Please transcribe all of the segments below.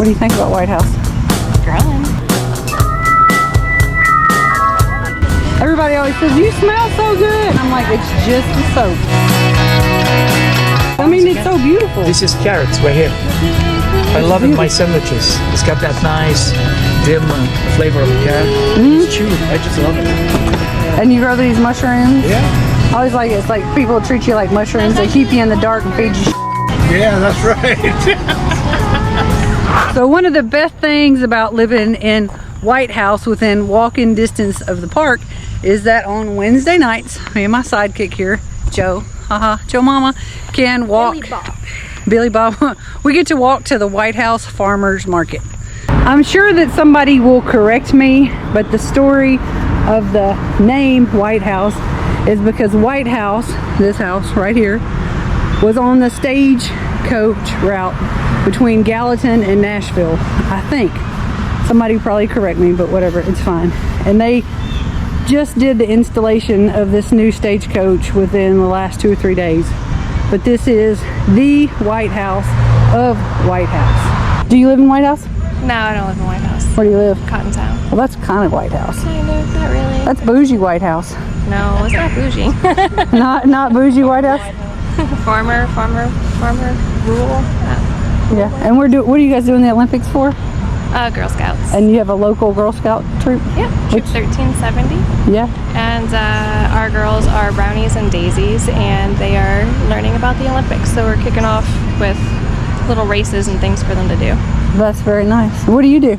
What do you think about White House? It's growing. Everybody always says, you smell so good. I'm like, it's just the soap. I mean, it's so beautiful. This is carrots right here. I love it in my sandwiches. It's got that nice dim flavor of carrot. It's chewy. I just love it. And you grow these mushrooms? Yeah. I always like it. It's like people treat you like mushrooms. They keep you in the dark and feed you. Yeah, that's right. So one of the best things about living in White House within walking distance of the park is that on Wednesday nights, me and my sidekick here, Joe, Joe Mama, can walk. Billy Bob. We get to walk to the White House Farmers Market. I'm sure that somebody will correct me, but the story of the name White House is because White House, this house right here, was on the stagecoach route between Gallatin and Nashville, I think. Somebody probably correct me, but whatever, it's fine. And they just did the installation of this new stagecoach within the last 2 or 3 days. But this is the White House of White House. Do you live in White House? No, I don't live in White House. Where do you live? Cotton Town. Well, that's kind of White House. Kind of, not really. That's bougie White House. No, it's not bougie. Not bougie White House? farmer, rural. Yeah. And what are you guys doing the Olympics for? Girl Scouts. And you have a local Girl Scout troop? Yeah, Troop 1370. Yeah. And our girls are brownies and daisies, and they are learning about the Olympics. So we're kicking off with little races and things for them to do. That's very nice. What do you do?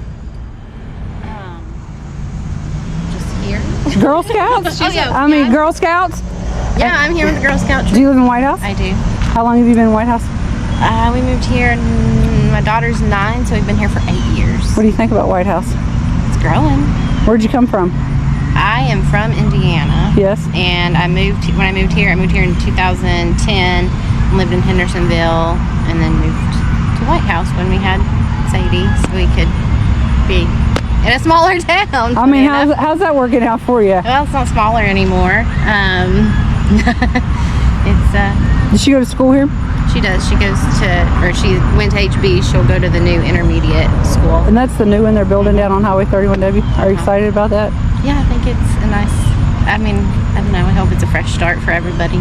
Just here. Girl Scouts? Girl Scouts? Yeah, I'm here with the Girl Scout Do troop. you live in White House? I do. How long have you been in White House? We moved here, my daughter's 9, so we've been here for 8 years. What do you think about White House? It's growing. Where'd you come from? I am from Indiana. Yes. And when I moved here in 2010, lived in Hendersonville, and then moved to White House when we had Sadie, so we could be in a smaller town. I mean, how's that working out for you? Well, it's not smaller anymore. Did she go to school here? She does. She went to HB. She'll go to the new intermediate school. And that's the new one they're building down on Highway 31W. Are you excited about that? Yeah, I think it's a nice, I don't know, I hope it's a fresh start for everybody.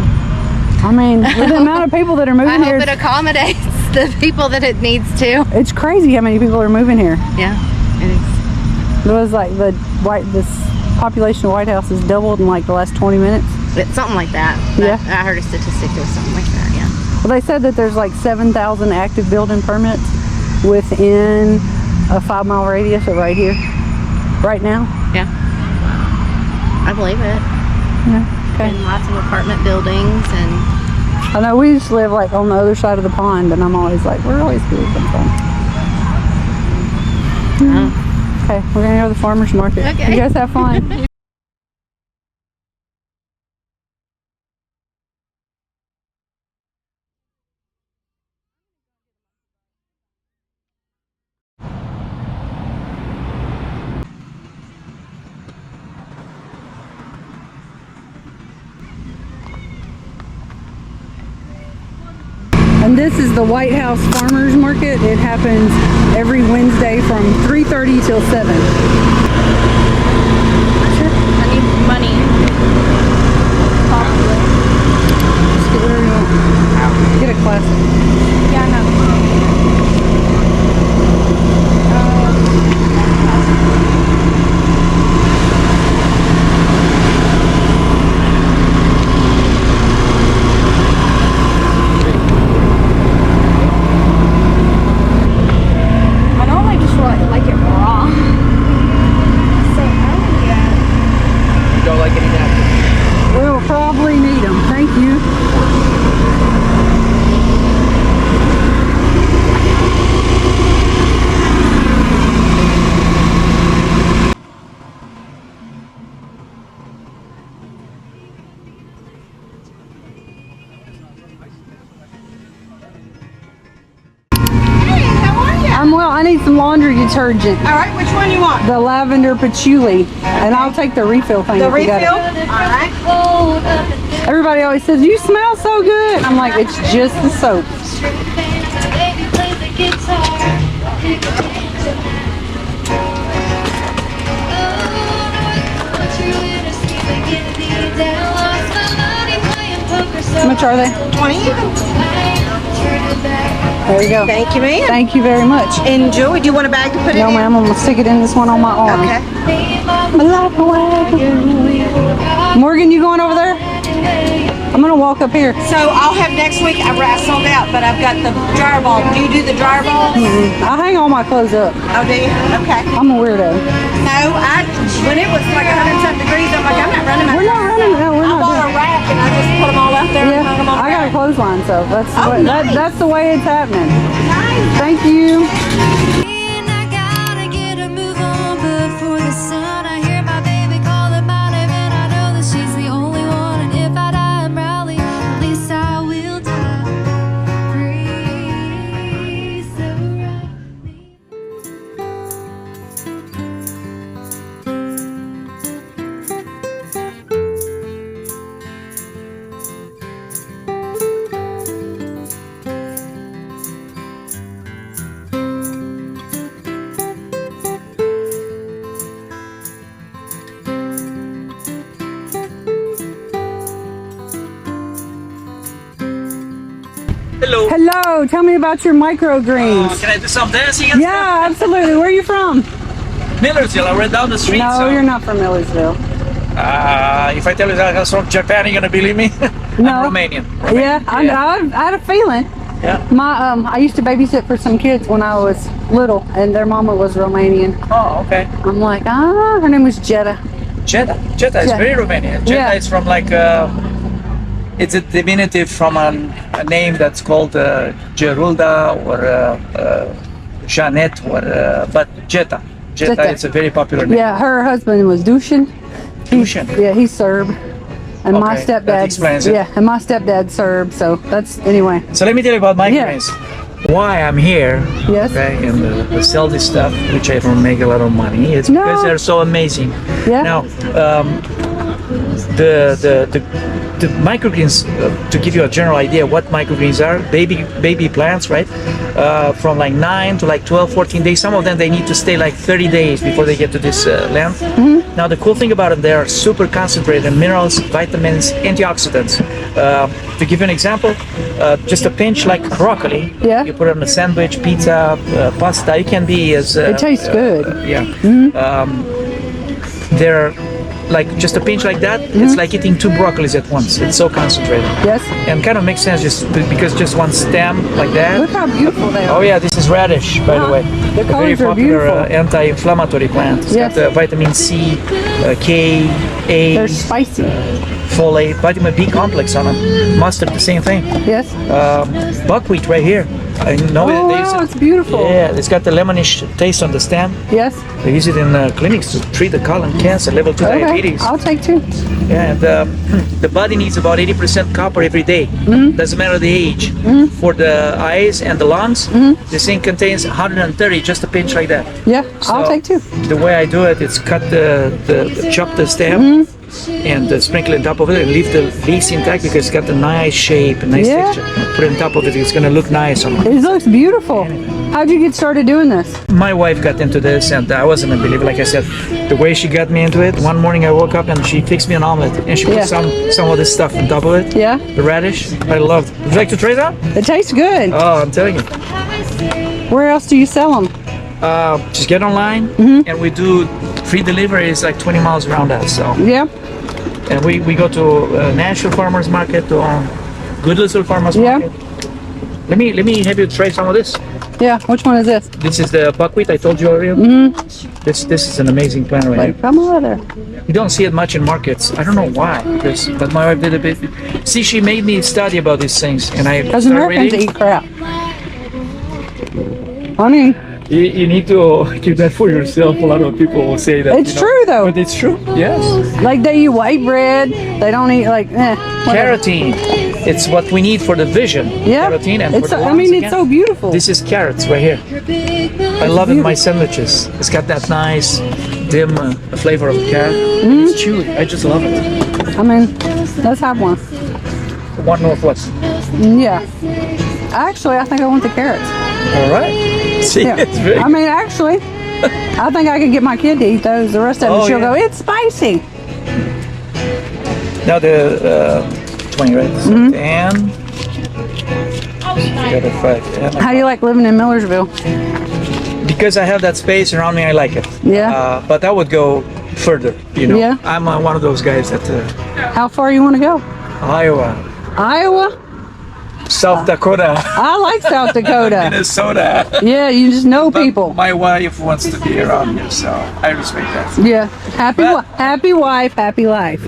I mean, with the amount of people that are moving I here. hope it accommodates the people that it needs to. It's crazy how many people are moving here. Yeah, it is. It was like this population of White House has doubled in like the last 20 minutes. It's something like that. Yeah. I heard a statistic that was something like that, yeah. Well, they said that there's like 7,000 active building permits within a 5-mile radius of right here, right now. Yeah. I believe it. Yeah. Okay. And lots of apartment buildings and. I know we just live like on the other side of the pond, and I'm always like, where are all these people come from? Okay, we're gonna go to the farmer's market. Okay. You guys have fun. And this is the White House Farmers Market. It happens every Wednesday from 3:30 till 7. I need money. Just get whatever you want. Get a classic. Yeah, no. We'll probably need them. Thank you. Well, I need some laundry detergent. All right, which one you want? The lavender patchouli. And I'll take the refill thing. The if you got refill? it. All right. Everybody always says, you smell so good. I'm like, it's just the soap. are they? 20 even. There you go. Thank you, ma'am. Thank you very much. Enjoy. Do you want a bag to put it No, in? ma'am, I'm gonna stick it in this one on my arm. Okay. I like the wagon. Morgan, you going over there? I'm gonna walk up here. So I'll have next week. I sold out, but I've got the dryer ball. Do you do the dryer balls? I hang all my clothes up. Oh, do you? Okay. I'm a weirdo. No, when it was like 100-something degrees, I'm like, I'm not running my We're not running. No, we're I not bought doing. a rack and I just put them all out there and hung them on Yeah, I got a clothesline, so that's the Oh, way, nice. that's the way it's happening. Nice. Thank you. I gotta get a move on before the sun. I hear my baby calling my name, and I know that she's the only one. And if I die in Raleigh, at least I will die free. So write me. Hello. Hello, tell me about your microgreens. Can I do some dancing? And Yeah, absolutely. Where are you from? stuff? Millersville. I ran down the street. No, so, you're not from Millersville. If I tell you that I was from Japan, you're gonna believe me? No. I'm Romanian. Yeah, I had a feeling. Yeah. I used to babysit for some kids when I was little, and their mama was Romanian. Oh, okay. I'm like, her name was Jetta. Jetta. Jetta is Yeah. very Romanian. Jetta Yeah. is from like it's a diminutive from a name that's called Gerulda or Jeanette or but Jetta. Jetta Jetta. is a very popular name. Yeah, her husband was Dushin. Dushin. Yeah, he's Serb. And my Okay, that stepdad, explains it. yeah, and my stepdad's Serb. So that's anyway. So let me tell you about microgreens. Why I'm here, Yes. okay, and sell this stuff, which I don't make a lot of money. It's No. because they're so amazing. Yeah. Now, the microgreens, to give you a general idea what microgreens are, baby plants, right? From like 9 to like 12, 14 days. Some of them they need to stay like 30 days before they get to this length. Mm-hmm. Now the cool thing about them, they are super concentrated in minerals, vitamins, antioxidants. To give you an example, just a pinch like broccoli. Yeah. You put it on a sandwich, pizza, pasta. It can be as. It tastes good. Yeah. Mm-hmm. They're like just a pinch like that. It's like eating 2 broccolis at once. It's so concentrated. Yes. And kind of makes sense just because just one stem like that. Look how beautiful they are. Oh yeah, this is radish, by the way. The A very colors are popular beautiful. anti-inflammatory plant. It's Yes. got vitamin C, K, A, They're spicy. folate, vitamin B complex on them. Mustard, the same thing. Yes. Buckwheat right here. I know Oh, they use wow, it. it's beautiful. Yeah, it's got the lemonish taste on the stem. Yes. They use it in clinics to treat the colon cancer, level 2 Okay. diabetes. I'll take 2. Yeah, and the body needs about 80% copper every day. Mm-hmm. Doesn't matter the age. For the eyes and the lungs, this thing contains 130, just a pinch like that. Yeah, I'll So, take 2. The way I do it, it's cut chop the stem Mm-hmm. and sprinkle it on top of it and leave the leaves intact because it's got a nice shape and nice Yeah. texture. Put it on top of it, it's gonna look nice on It looks beautiful. How'd you get started doing this? My wife got into this and I wasn't a believer, like I said. The way she got me into it, one morning I woke up and she fixed me an omelet and she put Yeah. some of this stuff on top of it. Yeah. The radish, I loved. Would you like to try that? It tastes good. Oh, I'm telling you. Where else do you sell them? Just get online and we do free deliveries like 20 miles around us. So, Yeah. and we go to Nashville Farmers Market, to Goodlettsville Farmers Yeah. Market. Let me have you try some of this. Yeah. Which one is this? This is the buckwheat I told you earlier. This is an amazing plant right Like here. from over there. You don't see it much in markets. I don't know why, but my wife did a bit. See, she made me study about these things, and I Because started Americans reading. eat crap. I mean, You need to keep that for yourself. A lot of people will say that. it's true though. But it's true. Yes. Like they eat white bread. They don't eat like whatever. Carotene. It's what we need for the vision. Yeah. Carotene and It's for the I lungs mean, it's again. so beautiful. This is carrots right here. I love it in my sandwiches. It's got that nice dim flavor of carrot. Mm-hmm. It's chewy. I just love it. I mean, let's have one. One Northwest. Yeah. Actually, I think I want the carrots. All right. See, Yeah. it's very I mean, actually, I think I could get my kid to eat those. The rest of them, Oh, she'll yeah. go, it's spicy. Now the 20, right? So 10. The other 5. 10. How do you like living in Millersville? Because I have that space around me, I like it. Yeah. But I would go further, you know. Yeah. I'm one of those guys that How far you want to go? Iowa, Iowa? South Dakota, I like South Dakota. Minnesota. Yeah, you just know But people. my wife wants to be around here, so I respect that. Yeah. Happy wife, happy life.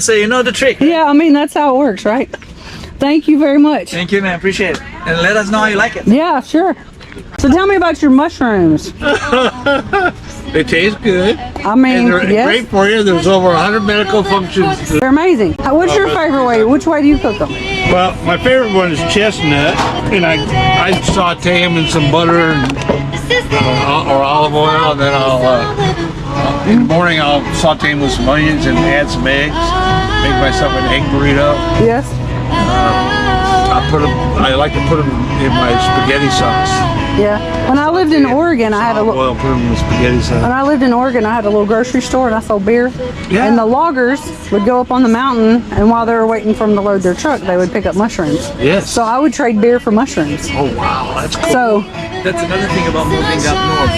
So you know the trick. Yeah, I mean, that's how it works, right? Thank you very much. Thank you, man. Appreciate it. And let us know how you like it. Yeah, sure. So tell me about your mushrooms. They taste good. I mean, And they're yes, great for you. There's over 100 medical functions. they're amazing. What's your favorite way? Which way do you cook them? Well, my favorite one is chestnut, and I saute them in some butter and, or olive oil, and then I'll in the morning I'll saute them with some onions and add some eggs. Make myself an egg burrito. Yes. I like to put them in my spaghetti sauce. Yeah. When I lived in Oregon, I had a Olive little. oil, put them in the spaghetti When sauce. I lived in Oregon, I had a little grocery store and I sold beer. Yeah. And the loggers would go up on the mountain, and while they were waiting for them to load their truck, they would pick up mushrooms. Yes. So I would trade beer for mushrooms. Oh wow, that's cool. So That's another thing about moving up north.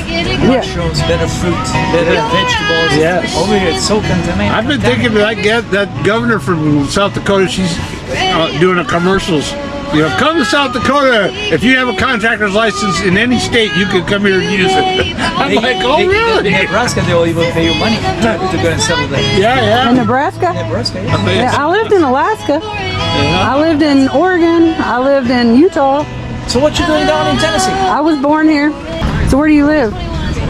Mushrooms, better fruit, better vegetables. Yes. Over here, it's so contaminated. I've been thinking that governor from South Dakota, she's doing a commercials. You know, come to South Dakota. If you have a contractor's license in any state, you can come here and use it. I'm like, oh really? In Nebraska, they will even pay you money to go and settle there. Yeah, in yeah. Nebraska? Nebraska, yeah. Yeah, I lived in Alaska. I lived in Oregon. I lived in Utah. So what you doing down in Tennessee? I was born here. So where do you live?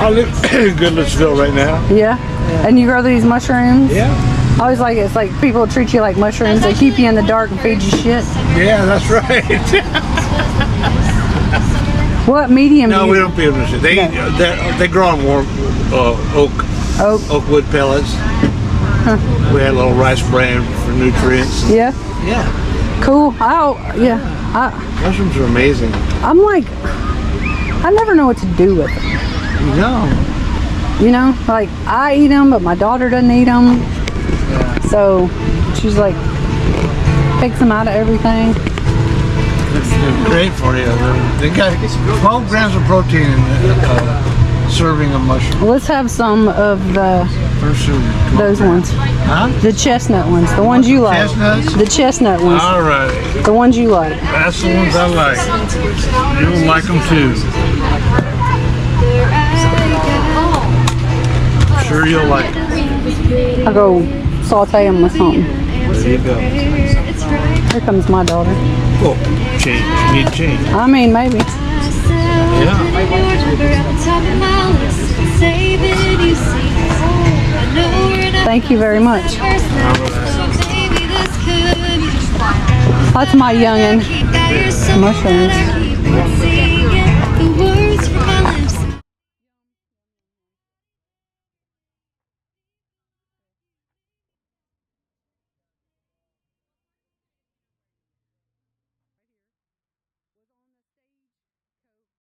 I live in Goodlettsville right now. Yeah. And you grow these mushrooms? Yeah. I always like it. It's like people treat you like mushrooms. They keep you in the dark and feed you shit. Yeah, that's right. What medium No, do we you? don't feed them shit. They grow on warm oak wood pellets. We had a little rice bran for nutrients. Yeah. Yeah. Cool. Mushrooms are amazing. I'm like, I never know what to do with them. You know. You know, like I eat them, but my daughter doesn't eat them. So she's like, picks them out of everything. They're great for you. They got 12 grams of protein in a serving of mushrooms. Let's have some of First serving. those ones. Huh? The chestnut ones. The ones you like. Chestnuts? The chestnut ones. All right. The ones you like. That's the ones I like. You'll like them too. Sure you'll like them. I'll go saute them with something. There you go. Here comes my daughter. Oh, change. You need change. I mean, maybe. Yeah. Thank you very much. That's my youngin'. Mushrooms.